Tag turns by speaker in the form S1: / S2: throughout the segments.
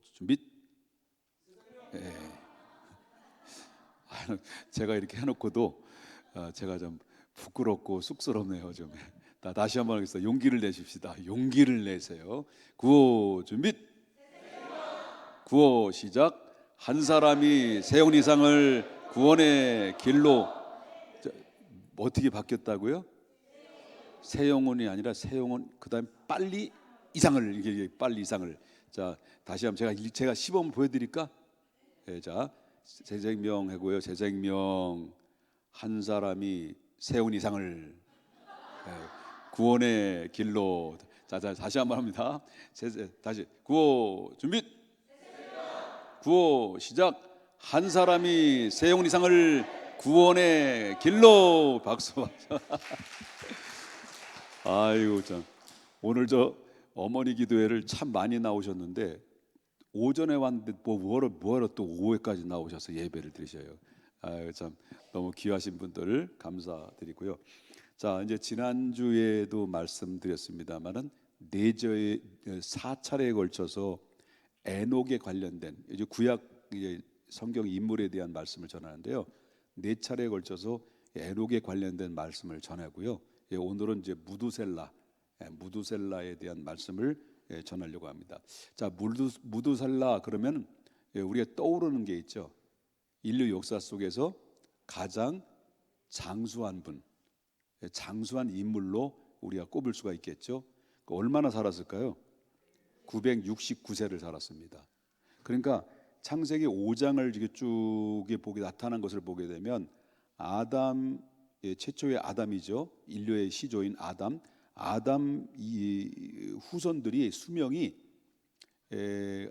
S1: 준비. 예. 제가 이렇게 해놓고도 제가 좀 부끄럽고 쑥스럽네요. 좀 다시 한번 하겠습니다. 용기를 내십시다. 용기를 내세요. 구호 준비. 구호 시작. 한 사람이 세운 이상을 구원의 길로. 어떻게 바뀌었다고요? 새 영혼이 아니라 새 영혼, 그다음 빨리 이상을, 이게 빨리 이상을. 자, 다시 한번 제가 시범 보여드릴까? 네, 자, 제생명 하고요. 제생명. 한 사람이 세운 이상을 구원의 길로. 자, 다시 한번 합니다. 다시 구호 준비. 구호 시작. 한 사람이 세운 이상을 구원의 길로. 박수. 아이고 참, 오늘 저 어머니 기도회를 참 많이 나오셨는데 오전에 왔는데 뭐하러 또 오후에까지 나오셔서 예배를 드리셔요. 아유 참, 너무 귀하신 분들 감사드리고요. 자, 이제 지난주에도 말씀드렸습니다만은 4차례에 걸쳐서 에녹에 관련된 이제 구약 이제 성경 인물에 대한 말씀을 전하는데요. 4차례에 걸쳐서 에녹에 관련된 말씀을 전하고요. 오늘은 이제 무두셀라에 대한 말씀을 전하려고 합니다. 자, 무두셀라 그러면 우리가 떠오르는 게 있죠. 인류 역사 속에서 가장 장수한 분, 장수한 인물로 우리가 꼽을 수가 있겠죠. 얼마나 살았을까요? 969세를 살았습니다. 그러니까 창세기 5장을 이렇게 쭉 보게 나타난 것을 보게 되면 아담, 최초의 아담이죠. 인류의 시조인 아담 이 후손들이 수명이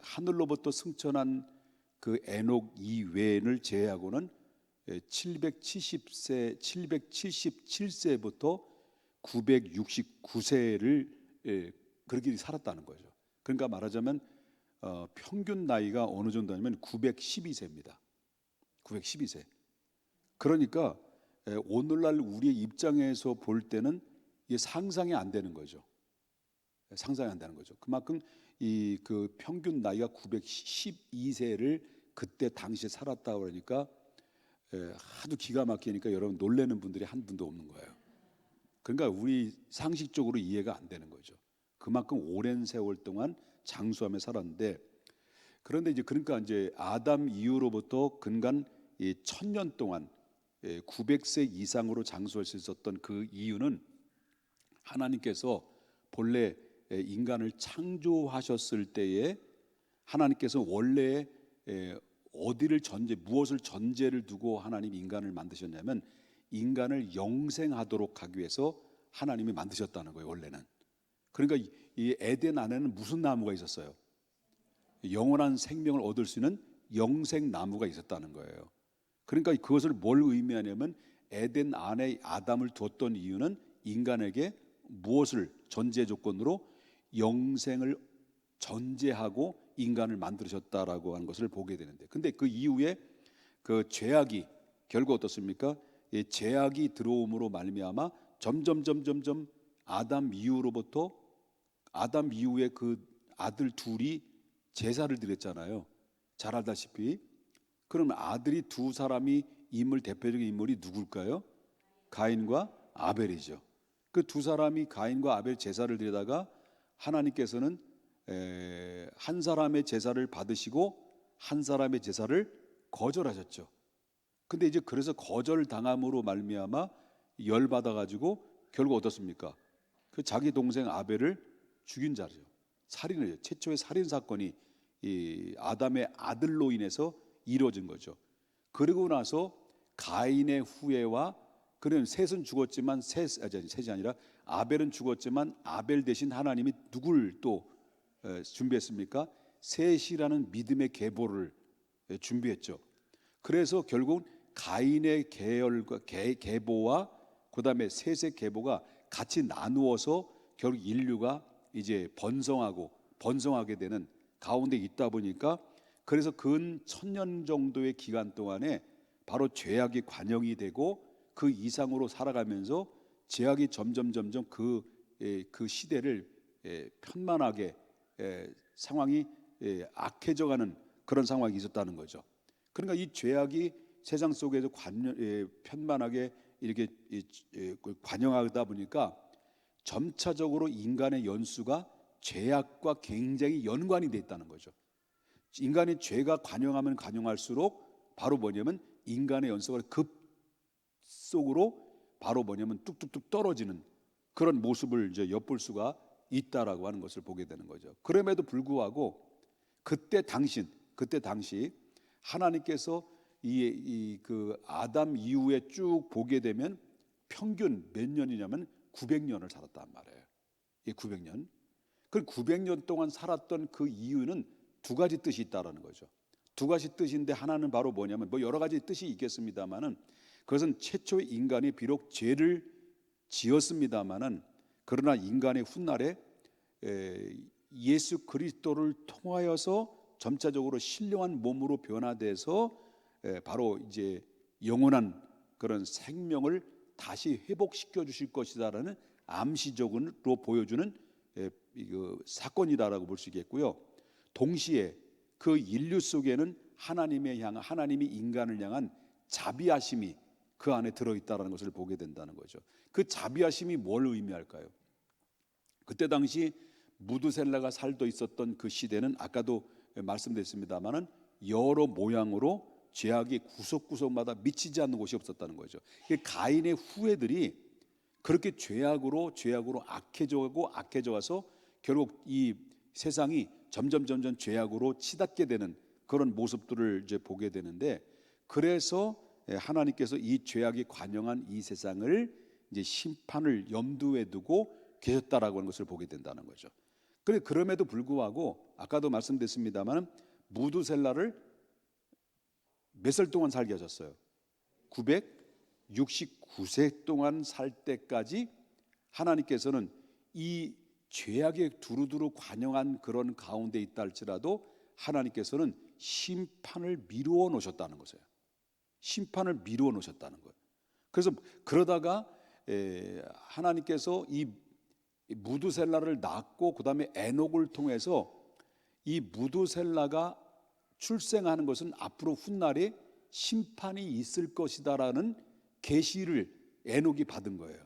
S1: 하늘로부터 승천한 그 에녹 이외를 제외하고는 777세부터 969세를 그렇게 살았다는 거죠. 그러니까 말하자면 평균 나이가 어느 정도냐면 912세입니다. 912세. 그러니까 오늘날 우리의 입장에서 볼 때는 이게 상상이 안 되는 거죠. 상상이 안 되는 거죠. 그만큼 그 평균 나이가 912세를 그때 당시에 살았다 그러니까 하도 기가 막히니까 여러분 놀라는 분들이 한 분도 없는 거예요. 그러니까 우리 상식적으로 이해가 안 되는 거죠. 그만큼 오랜 세월 동안 장수하며 살았는데, 그런데 이제 그러니까 이제 아담 이후로부터 근간 1000년 동안 900세 이상으로 장수할 수 있었던 그 이유는 하나님께서 본래 인간을 창조하셨을 때에 하나님께서 원래 무엇을 전제를 두고 하나님 인간을 만드셨냐면 인간을 영생하도록 하기 위해서 하나님이 만드셨다는 거예요. 원래는. 그러니까 이 에덴 안에는 무슨 나무가 있었어요? 영원한 생명을 얻을 수 있는 영생나무가 있었다는 거예요. 그러니까 그것을 뭘 의미하냐면 에덴 안에 아담을 뒀던 이유는 인간에게 무엇을 전제 조건으로 영생을 전제하고 인간을 만드셨다라고 하는 것을 보게 되는데, 근데 그 이후에 그 죄악이 결국 어떻습니까? 이 죄악이 들어옴으로 말미암아 점점 아담 이후에 그 아들 둘이 제사를 드렸잖아요. 잘 알다시피. 그러면 아들이 두 사람이 대표적인 인물이 누굴까요? 가인과 아벨이죠. 그 두 사람이 가인과 아벨 제사를 드리다가 하나님께서는 한 사람의 제사를 받으시고 한 사람의 제사를 거절하셨죠. 근데 이제 그래서 거절당함으로 말미암아 열받아 가지고 결국 어떻습니까? 그 자기 동생 아벨을 죽인 자죠. 살인을, 최초의 살인 사건이 이 아담의 아들로 인해서 이루어진 거죠. 그리고 나서 가인의 후예와, 그는 셋은 죽었지만 셋이 아니라 아벨은 죽었지만 아벨 대신 하나님이 누굴 또 준비했습니까? 셋이라는 믿음의 계보를 준비했죠. 그래서 결국 가인의 계보와 그다음에 셋의 계보가 같이 나누어서 결국 인류가 이제 번성하게 되는 가운데 있다 보니까, 그래서 근 1000년 정도의 기간 동안에 바로 죄악이 관영이 되고 그 이상으로 살아가면서 죄악이 점점 그 시대를 편만하게 상황이 악해져가는 그런 상황이 있었다는 거죠. 그러니까 이 죄악이 세상 속에서 편만하게 이렇게 관영하다 보니까 점차적으로 인간의 연수가 죄악과 굉장히 연관이 돼 있다는 거죠. 인간의 죄가 관영하면 관영할수록 바로 뭐냐면 인간의 연수가 급속으로 바로 뭐냐면 뚝뚝뚝 떨어지는 그런 모습을 이제 엿볼 수가 있다라고 하는 것을 보게 되는 거죠. 그럼에도 불구하고 그때 당시 하나님께서 그 아담 이후에 쭉 보게 되면 평균 몇 년이냐면 900년을 살았단 말이에요. 이 900년. 그 900년 동안 살았던 그 이유는 두 가지 뜻이 있다라는 거죠. 두 가지 뜻인데 하나는 바로 뭐냐면 뭐 여러 가지 뜻이 있겠습니다만은 그것은 최초의 인간이 비록 죄를 지었습니다만은 그러나 인간의 훗날에 예수 그리스도를 통하여서 점차적으로 신령한 몸으로 변화돼서 바로 이제 영원한 그런 생명을 다시 회복시켜 주실 것이다라는 암시적으로 보여주는 사건이다라고 볼 수 있겠고요. 동시에 그 인류 속에는 하나님이 인간을 향한 자비하심이 그 안에 들어있다는 것을 보게 된다는 거죠. 그 자비하심이 뭘 의미할까요? 그때 당시 무드셀라가 살도 있었던 그 시대는 아까도 말씀드렸습니다마는 여러 모양으로 죄악이 구석구석마다 미치지 않는 곳이 없었다는 거죠. 가인의 후예들이 그렇게 죄악으로 악해져가서 결국 이 세상이 점점 죄악으로 치닫게 되는 그런 모습들을 이제 보게 되는데, 그래서 하나님께서 이 죄악이 관영한 이 세상을 이제 심판을 염두에 두고 계셨다라고 하는 것을 보게 된다는 거죠. 그럼에도 불구하고 아까도 말씀드렸습니다만 무드셀라를 몇 살 동안 살게 하셨어요? 969세 동안 살 때까지 하나님께서는 이 죄악에 두루두루 관영한 그런 가운데 있다 할지라도 하나님께서는 심판을 미루어 놓으셨다는 거예요. 심판을 미루어 놓으셨다는 거예요. 그래서 그러다가 하나님께서 이 무드셀라를 낳고 그 다음에 에녹을 통해서 이 무드셀라가 출생하는 것은 앞으로 훗날에 심판이 있을 것이다라는 계시를 에녹이 받은 거예요.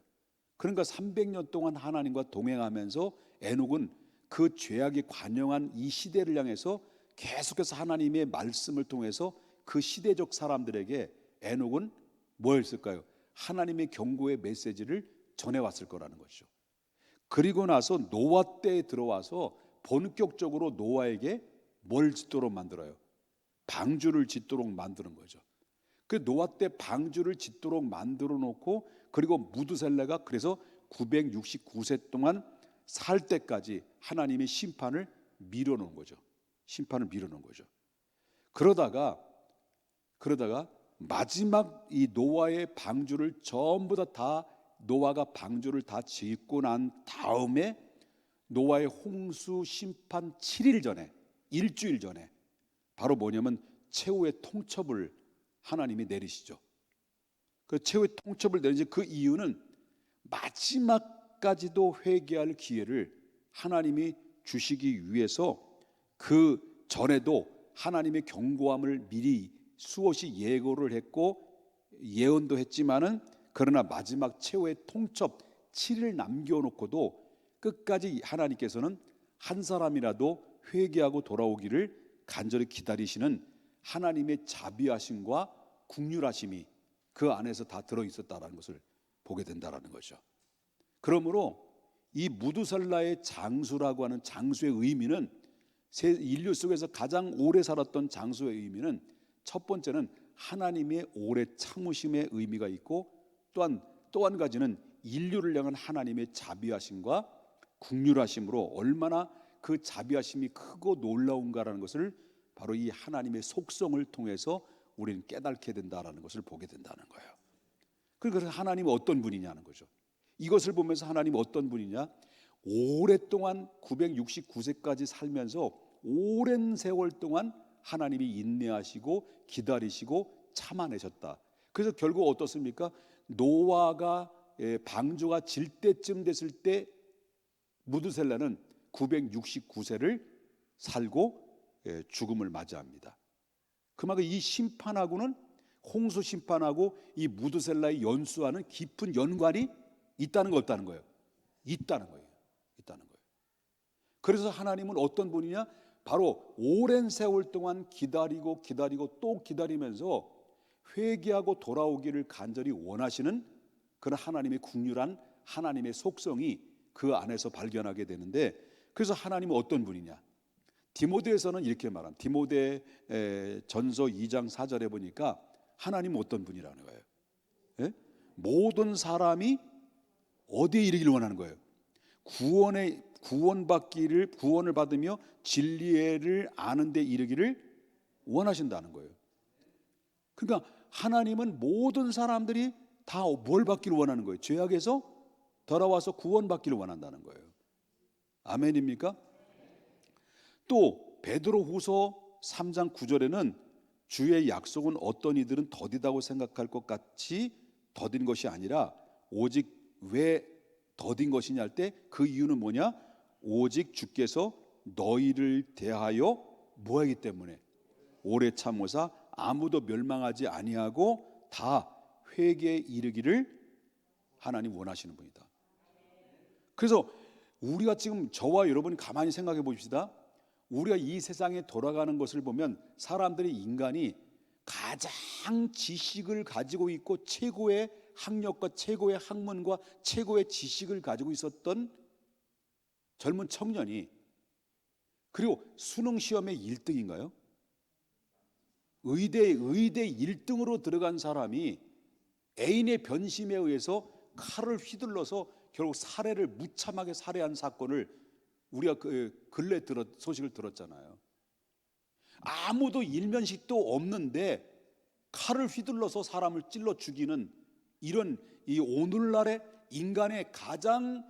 S1: 그러니까 300년 동안 하나님과 동행하면서 에녹은 그 죄악이 관영한 이 시대를 향해서 계속해서 하나님의 말씀을 통해서 그 시대적 사람들에게 에녹은 뭐였을까요? 하나님의 경고의 메시지를 전해왔을 거라는 것이죠. 그리고 나서 노아 때에 들어와서 본격적으로 노아에게 뭘 짓도록 만들어요? 방주를 짓도록 만드는 거죠. 그 노아 때 방주를 짓도록 만들어 놓고, 그리고 무드셀라가 그래서 969세 동안 살 때까지 하나님의 심판을 미뤄놓은 거죠. 심판을 미뤄놓은 거죠. 그러다가 마지막 이 노아의 방주를 전부 다 노아가 방주를 다 짓고 난 다음에 노아의 홍수 심판 7일 전에, 일주일 전에 바로 뭐냐면 최후의 통첩을 하나님이 내리시죠. 그 최후의 통첩을 내리지, 그 이유는 마지막까지도 회개할 기회를 하나님이 주시기 위해서 그 전에도 하나님의 경고함을 미리 수없이 예고를 했고 예언도 했지만은, 그러나 마지막 최후의 통첩 7일 남겨놓고도 끝까지 하나님께서는 한 사람이라도 회개하고 돌아오기를 간절히 기다리시는 하나님의 자비하심과 긍휼하심이 그 안에서 다 들어있었다는 것을 보게 된다는 거죠. 그러므로 이 무드셀라의 장수라고 하는 장수의 의미는, 인류 속에서 가장 오래 살았던 장수의 의미는 첫 번째는 하나님의 오래 참으심의 의미가 있고, 또 한 가지는 인류를 향한 하나님의 자비하심과 긍휼하심으로 얼마나 그 자비하심이 크고 놀라운가라는 것을 바로 이 하나님의 속성을 통해서 우리는 깨닫게 된다라는 것을 보게 된다는 거예요. 그래서 하나님은 어떤 분이냐는 거죠. 이것을 보면서 하나님은 어떤 분이냐? 오랫동안 969세까지 살면서 오랜 세월 동안 하나님이 인내하시고 기다리시고 참아내셨다. 그래서 결국 어떻습니까? 노아가 방주가 질 때쯤 됐을 때 무드셀라는 969세를 살고 죽음을 맞이합니다. 그만큼 이 심판하고는 홍수 심판하고 이 무드셀라의 연수와는 깊은 연관이 있다는 거 없다는 거예요? 있다는 거예요. 있다는 거예요. 그래서 하나님은 어떤 분이냐? 바로 오랜 세월 동안 기다리고 또 기다리면서 회개하고 돌아오기를 간절히 원하시는 그런 하나님의 긍휼한 하나님의 속성이 그 안에서 발견하게 되는데, 그래서 하나님은 어떤 분이냐? 디모데에서는 이렇게 말합니다. 디모데 전서 2장 4절에 보니까 하나님은 어떤 분이라는 거예요? 예? 모든 사람이 어디에 이르기를 원하는 거예요? 구원을 받으며 진리를 아는 데 이르기를 원하신다는 거예요. 그러니까 하나님은 모든 사람들이 다 뭘 받기를 원하는 거예요? 죄악에서 돌아와서 구원받기를 원한다는 거예요. 아멘입니까? 또 베드로후서 3장 9절에는 주의 약속은 어떤 이들은 더디다고 생각할 것 같이 더딘 것이 아니라 오직 왜 더딘 것이냐 할 때 그 이유는 뭐냐? 오직 주께서 너희를 대하여 뭐하기 때문에 오래 참으사 아무도 멸망하지 아니하고 다 회개에 이르기를 하나님 원하시는 분이다. 그래서 우리가 지금 저와 여러분이 가만히 생각해 보십시다. 우리가 이 세상에 돌아가는 것을 보면 사람들이, 인간이 가장 지식을 가지고 있고 최고의 학력과 최고의 학문과 최고의 지식을 가지고 있었던 젊은 청년이, 그리고 수능 시험의 1등인가요? 의대 1등으로 들어간 사람이 애인의 변심에 의해서 칼을 휘둘러서 결국 무참하게 살해한 사건을 우리가 근래 소식을 들었잖아요. 아무도 일면식도 없는데 칼을 휘둘러서 사람을 찔러 죽이는 이런 이 오늘날의 인간의 가장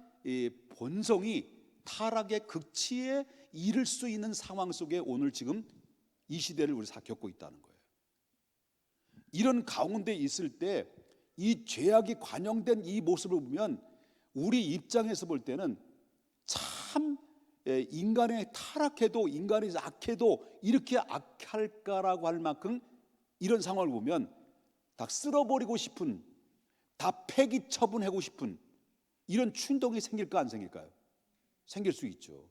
S1: 본성이 타락의 극치에 이를 수 있는 상황 속에 오늘 지금 이 시대를 우리 다 겪고 있다는 거예요. 이런 가운데 있을 때 이 죄악이 관영된 이 모습을 보면 우리 입장에서 볼 때는 참 인간의 타락해도, 인간이 악해도 이렇게 악할까라고 할 만큼 이런 상황을 보면 다 쓸어버리고 싶은, 다 폐기 처분하고 싶은 이런 충동이 생길까 안 생길까요? 생길 수 있죠.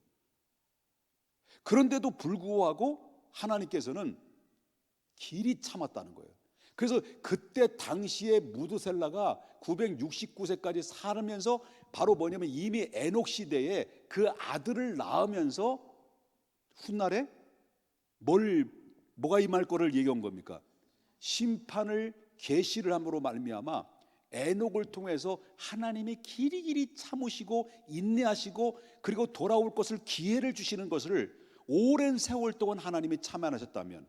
S1: 그런데도 불구하고 하나님께서는 길이 참았다는 거예요. 그래서 그때 당시에 무드셀라가 969세까지 살면서 바로 뭐냐면 이미 에녹 시대에 그 아들을 낳으면서 훗날에 뭐가 임할 거를 얘기한 겁니까? 심판을 계시를 함으로 말미암아 에녹을 통해서 하나님이 길이길이 참으시고 인내하시고 그리고 돌아올 것을 기회를 주시는 것을 오랜 세월 동안 하나님이 참여하셨다면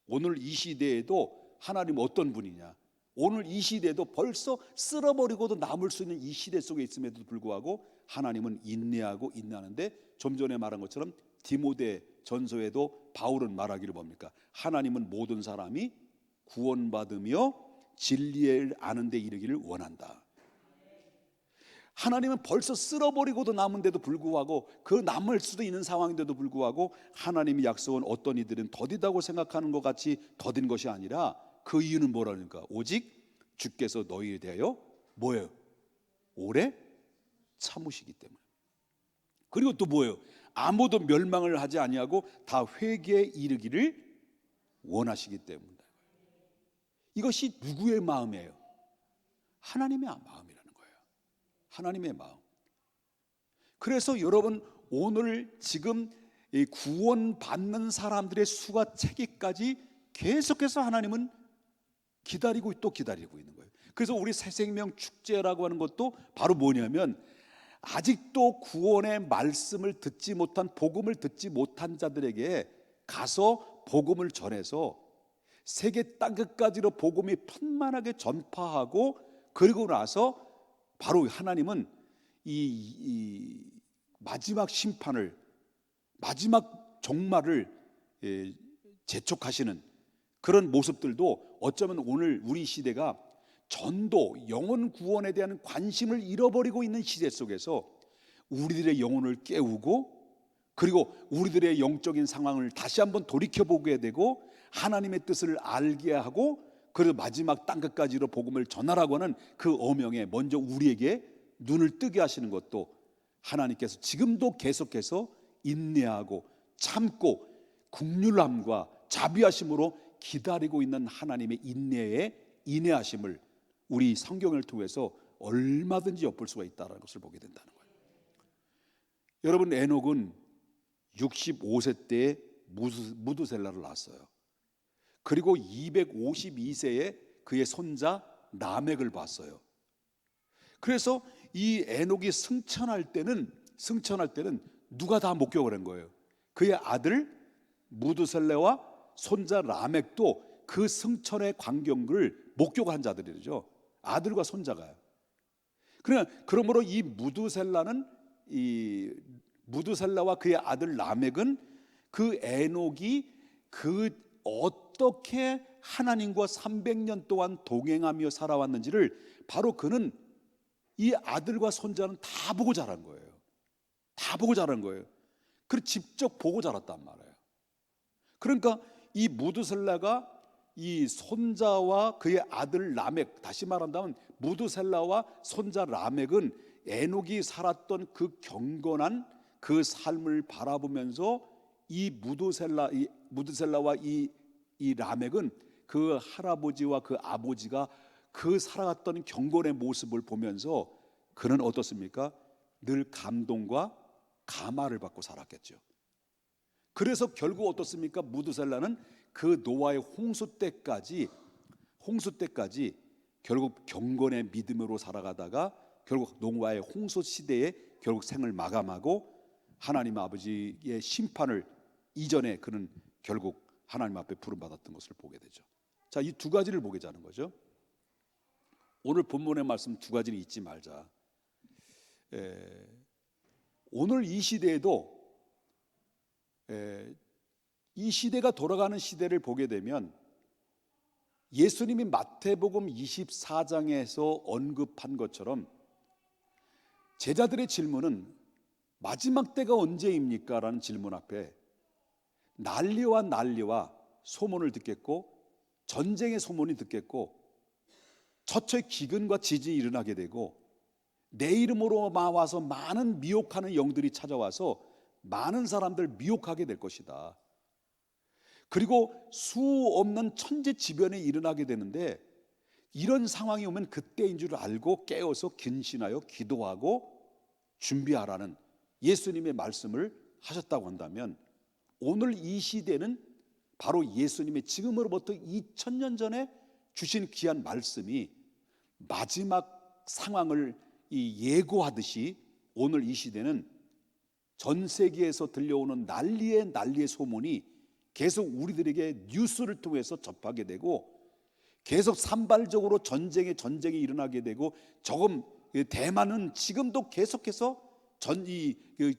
S1: 오늘 이 시대에도 하나님은 어떤 분이냐? 오늘 이 시대에도 벌써 쓸어버리고도 남을 수 있는 이 시대 속에 있음에도 불구하고 하나님은 인내하고 인내하는데, 좀 전에 말한 것처럼 디모데 전서에도 바울은 말하기를 뭡니까? 하나님은 모든 사람이 구원받으며 진리를 아는 데 이르기를 원한다. 하나님은 벌써 쓸어버리고도 남은데도 불구하고, 그 남을 수도 있는 상황인데도 불구하고 하나님의 약속은 어떤 이들은 더디다고 생각하는 것 같이 더딘 것이 아니라 그 이유는 뭐라니까? 오직 주께서 너희에 대하여 뭐예요? 오래 참으시기 때문에. 그리고 또 뭐예요? 아무도 멸망을 하지 아니하고 다 회개에 이르기를 원하시기 때문에. 이것이 누구의 마음이에요? 하나님의 마음이라는 거예요. 하나님의 마음. 그래서 여러분, 오늘 지금 이 구원받는 사람들의 수가 차기까지 계속해서 하나님은 기다리고 또 기다리고 있는 거예요. 그래서 우리 새생명 축제라고 하는 것도 바로 뭐냐면, 아직도 구원의 말씀을 듣지 못한, 복음을 듣지 못한 자들에게 가서 복음을 전해서 세계 땅끝까지로 복음이 편만하게 전파하고, 그리고 나서 바로 하나님은 이 마지막 심판을, 마지막 종말을 재촉하시는 그런 모습들도 어쩌면 오늘 우리 시대가 전도, 영혼 구원에 대한 관심을 잃어버리고 있는 시대 속에서 우리들의 영혼을 깨우고 그리고 우리들의 영적인 상황을 다시 한번 돌이켜보게 되고 하나님의 뜻을 알게 하고 그래서 마지막 땅끝까지로 복음을 전하라고 하는 그 어명에 먼저 우리에게 눈을 뜨게 하시는 것도 하나님께서 지금도 계속해서 인내하고 참고 긍휼함과 자비하심으로 기다리고 있는 하나님의 인내하심을 우리 성경을 통해서 얼마든지 엿볼 수가 있다는 것을 보게 된다는 거예요. 여러분, 에녹은 65세 때에 무드셀라를 낳았어요. 그리고 252세에 그의 손자 라멕을 봤어요. 그래서 이 에녹이 승천할 때는 누가 다 목격을 한 거예요. 그의 아들 무드셀라와 손자 라멕도 그 승천의 광경을 목격한 자들이죠. 아들과 손자가요. 그러므로 이 무드셀라와 그의 아들 라멕은 그 에녹이 그 어떻게 하나님과 300년 동안 동행하며 살아왔는지를 바로 그는 이 아들과 손자는 다 보고 자란 거예요. 다 보고 자란 거예요. 그리고 직접 보고 자랐단 말이에요. 그러니까 이 무드셀라가 이 손자와 그의 아들 라멕, 다시 말한다면 무드셀라와 손자 라멕은 에녹이 살았던 그 경건한 그 삶을 바라보면서 이 무드셀라와 이 라멕은 그 할아버지와 그 아버지가 그 살아갔던 경건의 모습을 보면서 그는 어떻습니까? 늘 감동과 감화를 받고 살았겠죠. 그래서 결국 어떻습니까? 무드셀라는 그 노아의 홍수 때까지 결국 경건의 믿음으로 살아가다가 결국 노아의 홍수 시대에 결국 생을 마감하고 하나님 아버지의 심판을 이전에 그는 결국 하나님 앞에 부름받았던 것을 보게 되죠. 자, 이 두 가지를 보게 되는 거죠. 오늘 본문의 말씀 두 가지를 잊지 말자. 오늘 이 시대에도 이 시대가 돌아가는 시대를 보게 되면 예수님이 마태복음 24장에서 언급한 것처럼 제자들의 질문은 마지막 때가 언제입니까? 라는 질문 앞에 난리와 소문을 듣겠고 전쟁의 소문이 듣겠고 처처의 기근과 지진이 일어나게 되고 내 이름으로 와서 많은 미혹하는 영들이 찾아와서 많은 사람들 미혹하게 될 것이다. 그리고 수 없는 천재지변이 일어나게 되는데 이런 상황이 오면 그때인 줄 알고 깨어서 근신하여 기도하고 준비하라는 예수님의 말씀을 하셨다고 한다면 오늘 이 시대는 바로 예수님의 지금으로부터 2000년 전에 주신 귀한 말씀이 마지막 상황을 예고하듯이 오늘 이 시대는 전 세계에서 들려오는 난리의 소문이 계속 우리들에게 뉴스를 통해서 접하게 되고 계속 산발적으로 전쟁이 일어나게 되고 조금 대만은 지금도 계속해서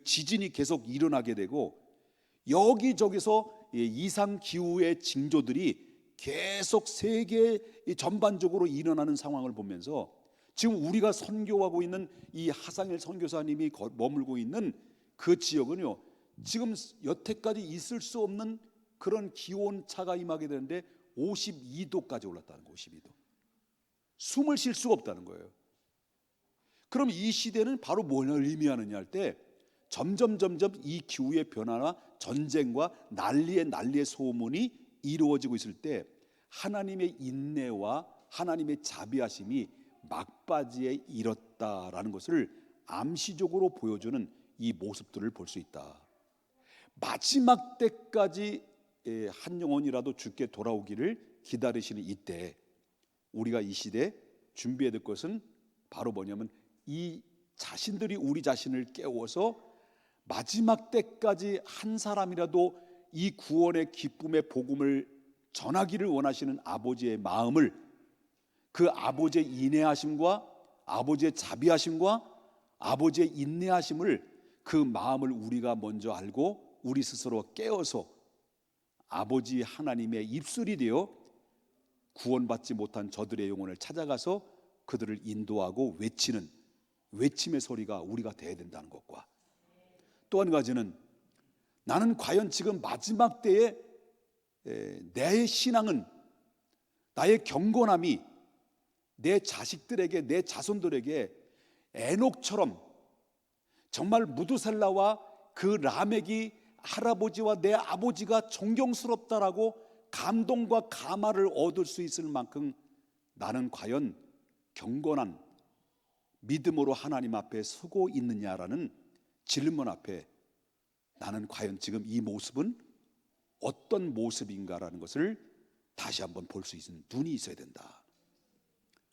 S1: 지진이 계속 일어나게 되고 여기저기서 이상기후의 징조들이 계속 세계 전반적으로 일어나는 상황을 보면서 지금 우리가 선교하고 있는 이 하상일 선교사님이 머물고 있는 그 지역은요 지금 여태까지 있을 수 없는 그런 기온차가 임하게 되는데 52도까지 올랐다는 거예요. 52도. 숨을 쉴 수가 없다는 거예요. 그럼 이 시대는 바로 뭘 의미하느냐 할 때 점점 이 기후의 변화나 전쟁과 난리의 소문이 이루어지고 있을 때 하나님의 인내와 하나님의 자비하심이 막바지에 이뤘다라는 것을 암시적으로 보여주는 이 모습들을 볼 수 있다. 마지막 때까지 한 영혼이라도 주께 돌아오기를 기다리시는 이때 우리가 이 시대에 준비해야 될 것은 바로 뭐냐면 이 자신들이 우리 자신을 깨워서 마지막 때까지 한 사람이라도 이 구원의 기쁨의 복음을 전하기를 원하시는 아버지의 마음을 그 아버지의 인내하심과 아버지의 자비하심과 아버지의 인내하심을 그 마음을 우리가 먼저 알고 우리 스스로 깨어서 아버지 하나님의 입술이 되어 구원받지 못한 저들의 영혼을 찾아가서 그들을 인도하고 외치는 외침의 소리가 우리가 돼야 된다는 것과 또 한 가지는 나는 과연 지금 마지막 때에 내 신앙은, 나의 경건함이 내 자식들에게, 내 자손들에게 에녹처럼 정말 무두살라와 그 라멕이 할아버지와 내 아버지가 존경스럽다라고 감동과 감화를 얻을 수 있을 만큼 나는 과연 경건한 믿음으로 하나님 앞에 서고 있느냐라는 질문 앞에 나는 과연 지금 이 모습은 어떤 모습인가라는 것을 다시 한번 볼 수 있는 눈이 있어야 된다.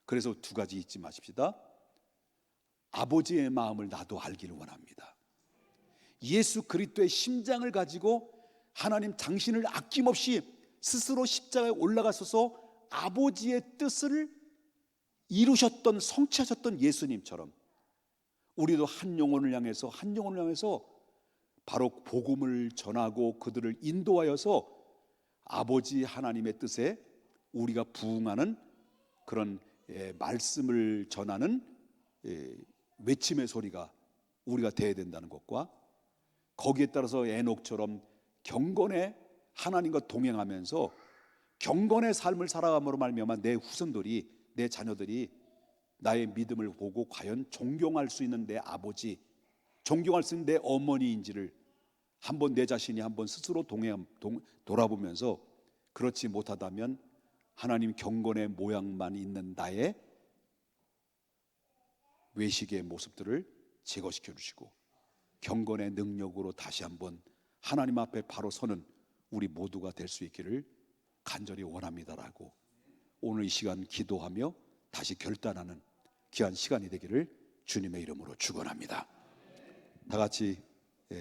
S1: 그래서 두 가지 잊지 마십시다. 아버지의 마음을 나도 알기를 원합니다. 예수 그리스도의 심장을 가지고 하나님 당신을 아낌없이 스스로 십자가에 올라가셔서 아버지의 뜻을 이루셨던, 성취하셨던 예수님처럼 우리도 한 영혼을 향해서 바로 복음을 전하고 그들을 인도하여서 아버지 하나님의 뜻에 우리가 부응하는 그런 말씀을 전하는 외침의 소리가 우리가 돼야 된다는 것과, 거기에 따라서 에녹처럼 경건의 하나님과 동행하면서 경건의 삶을 살아감으로 말미암아 내 후손들이, 내 자녀들이 나의 믿음을 보고 과연 존경할 수 있는 내 아버지, 존경할 수 있는 내 어머니인지를 한번 내 자신이 한번 스스로 돌아보면서, 그렇지 못하다면 하나님 경건의 모양만 있는 나의 외식의 모습들을 제거시켜 주시고 경건의 능력으로 다시 한번 하나님 앞에 바로 서는 우리 모두가 될 수 있기를 간절히 원합니다라고 오늘 이 시간 기도하며 다시 결단하는 귀한 시간이 되기를 주님의 이름으로 축원합니다. 다 같이